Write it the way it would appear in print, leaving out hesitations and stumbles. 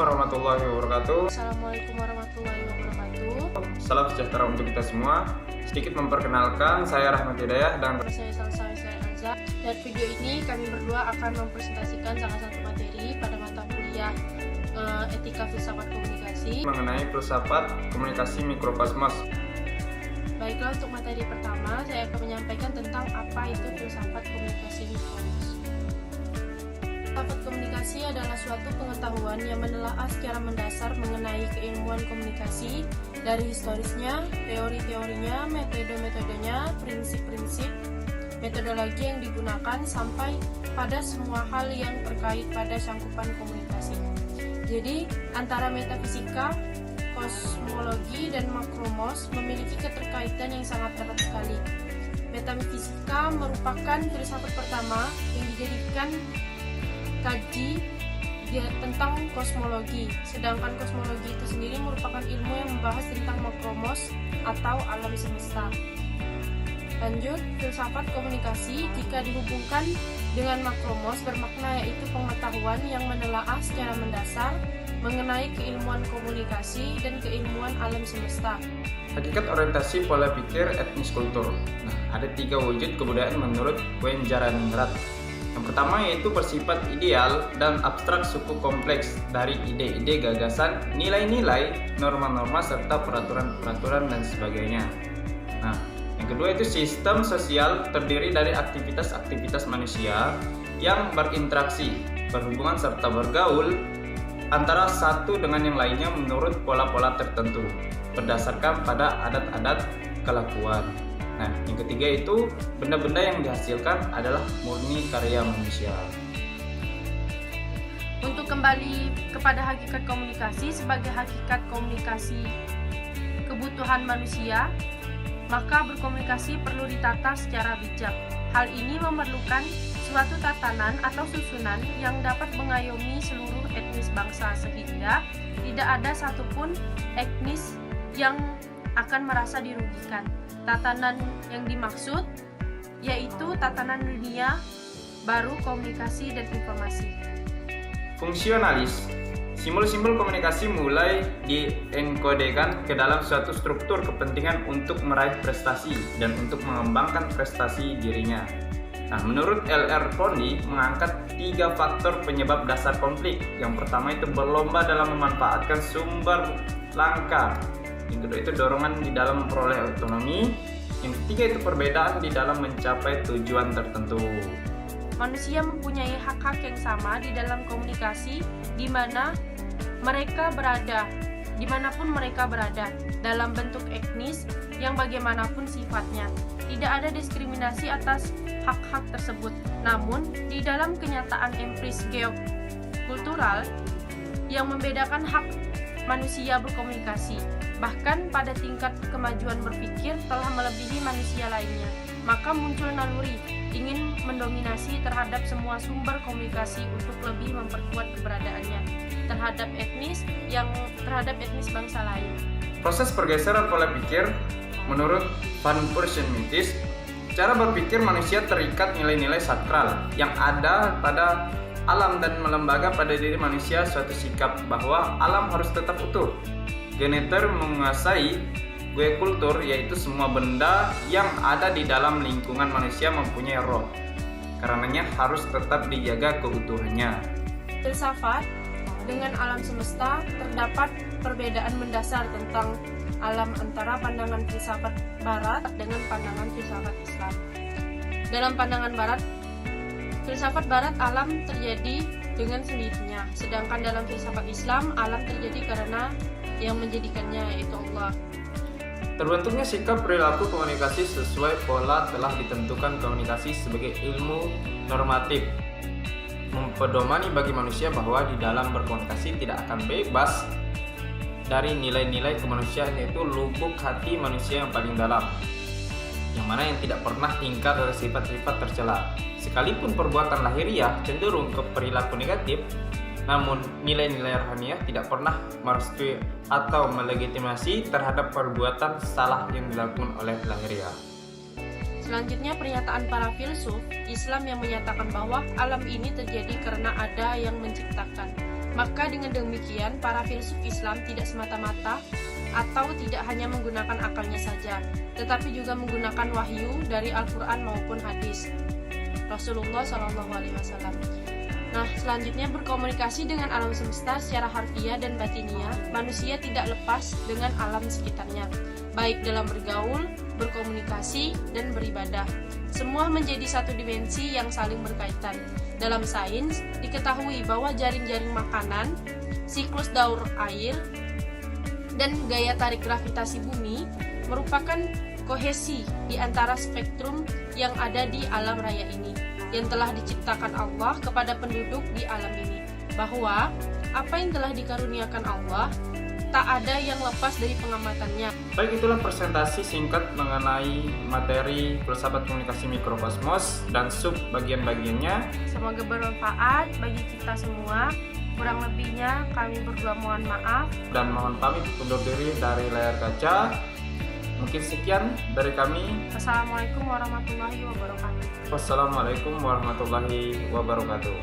warahmatullahi wabarakatuh. Assalamualaikum warahmatullahi wabarakatuh. Salam sejahtera untuk kita semua. Sedikit memperkenalkan, saya Rahmat Hidayah dan Saya Anza. Dan video ini kami berdua akan mempresentasikan salah satu materi pada mata kuliah Etika Filsafat Komunikasi mengenai filsafat komunikasi mikrokosmos. Baiklah, untuk materi pertama saya akan menyampaikan tentang apa itu filsafat komunikasi mikrokosmos. Filsafat komunikasi adalah suatu pengetahuan yang menelaah secara mendasar mengenai keilmuan komunikasi dari historisnya, teori-teorinya, metode-metodenya, prinsip-prinsip, metodologi yang digunakan sampai pada semua hal yang terkait pada cangkupan komunikasi. Jadi, antara metafisika, kosmologi, dan makromos memiliki keterkaitan yang sangat erat sekali. Metafisika merupakan filsafat pertama yang dijadikan kaji tentang kosmologi, sedangkan kosmologi itu sendiri merupakan ilmu yang membahas tentang makromos atau alam semesta. Lanjut, filsafat komunikasi jika dihubungkan dengan makromos bermakna yaitu pengetahuan yang menelaah secara mendasar mengenai keilmuan komunikasi dan keilmuan alam semesta. Hakikat orientasi pola pikir etnis kultur. Nah, ada 3 wujud kebudayaan menurut Wenjaraningrat. Yang pertama yaitu bersifat ideal dan abstrak suku kompleks dari ide-ide, gagasan, nilai-nilai, norma-norma, serta peraturan-peraturan dan sebagainya. Nah, yang kedua itu sistem sosial terdiri dari aktivitas-aktivitas manusia yang berinteraksi, berhubungan serta bergaul antara satu dengan yang lainnya menurut pola-pola tertentu berdasarkan pada adat-adat kelakuan. Nah, yang ketiga itu benda-benda yang dihasilkan adalah murni karya manusia. Untuk kembali kepada hakikat komunikasi sebagai hakikat komunikasi kebutuhan manusia, maka berkomunikasi perlu ditata secara bijak. Hal ini memerlukan suatu tatanan atau susunan yang dapat mengayomi seluruh etnis bangsa sehingga tidak ada satupun etnis yang akan merasa dirugikan. Tatanan yang dimaksud yaitu tatanan dunia baru komunikasi dan informasi. Fungsionalis. Simbol-simbol komunikasi mulai dienkodekan ke dalam suatu struktur kepentingan untuk meraih prestasi dan untuk mengembangkan prestasi dirinya. Nah, menurut L.R. Pondy mengangkat 3 faktor penyebab dasar konflik. Yang pertama itu berlomba dalam memanfaatkan sumber langka. Yang kedua itu dorongan di dalam memperoleh otonomi. Yang ketiga itu perbedaan di dalam mencapai tujuan tertentu. Manusia mempunyai hak-hak yang sama di dalam komunikasi di mana mereka berada, dimanapun mereka berada, dalam bentuk etnis yang bagaimanapun sifatnya. Tidak ada diskriminasi atas hak-hak tersebut. Namun, di dalam kenyataan empiris geokultural yang membedakan hak manusia berkomunikasi, bahkan pada tingkat kemajuan berpikir telah melebihi manusia lainnya, maka muncul naluri ingin mendominasi terhadap semua sumber komunikasi untuk lebih memperkuat keberadaannya terhadap etnis bangsa lain. Proses pergeseran pola pikir menurut Van Mitis, cara berpikir manusia terikat nilai-nilai sakral yang ada pada alam dan melembaga pada diri manusia suatu sikap bahwa alam harus tetap utuh. Geneter menguasai geokultur, yaitu semua benda yang ada di dalam lingkungan manusia mempunyai roh. Karenanya harus tetap dijaga keutuhannya. Filsafat dengan alam semesta terdapat perbedaan mendasar tentang alam antara pandangan filsafat barat dengan pandangan filsafat Islam. Dalam pandangan barat, filsafat barat alam terjadi dengan sendirinya, sedangkan dalam filsafat Islam alam terjadi karena yang menjadikannya yaitu Allah. Terbentuknya sikap perilaku komunikasi sesuai pola telah ditentukan komunikasi sebagai ilmu normatif, mempedomani bagi manusia bahwa di dalam berkomunikasi tidak akan bebas dari nilai-nilai kemanusiaan, yaitu lubuk hati manusia yang paling dalam, yang mana yang tidak pernah ingkar dari sifat-sifat tercela. Sekalipun perbuatan lahiriah cenderung ke perilaku negatif, namun nilai-nilai rohaniah tidak pernah merestui atau melegitimasi terhadap perbuatan salah yang dilakukan oleh lahiriah. Selanjutnya, pernyataan para filsuf Islam yang menyatakan bahwa alam ini terjadi karena ada yang menciptakan. Maka dengan demikian, para filsuf Islam tidak semata-mata atau tidak hanya menggunakan akalnya saja, tetapi juga menggunakan wahyu dari Al-Quran maupun hadis Rasulullah SAW. Nah, selanjutnya berkomunikasi dengan alam semesta secara harfiah dan batiniah, manusia tidak lepas dengan alam sekitarnya, baik dalam bergaul, berkomunikasi, dan beribadah. Semua menjadi satu dimensi yang saling berkaitan. Dalam sains, diketahui bahwa jaring-jaring makanan, siklus daur air, dan gaya tarik gravitasi bumi merupakan kohesi di antara spektrum yang ada di alam raya ini, yang telah diciptakan Allah kepada penduduk di alam ini, bahwa apa yang telah dikaruniakan Allah tak ada yang lepas dari pengamatannya. Baik, itulah presentasi singkat mengenai materi filsafat komunikasi mikrokosmos dan sub bagian-bagiannya. Semoga bermanfaat bagi kita semua. Kurang lebihnya kami berdua mohon maaf. Dan mohon pamit undur diri dari layar kaca. Mungkin sekian dari kami. Wassalamualaikum warahmatullahi wabarakatuh. Wassalamualaikum warahmatullahi wabarakatuh.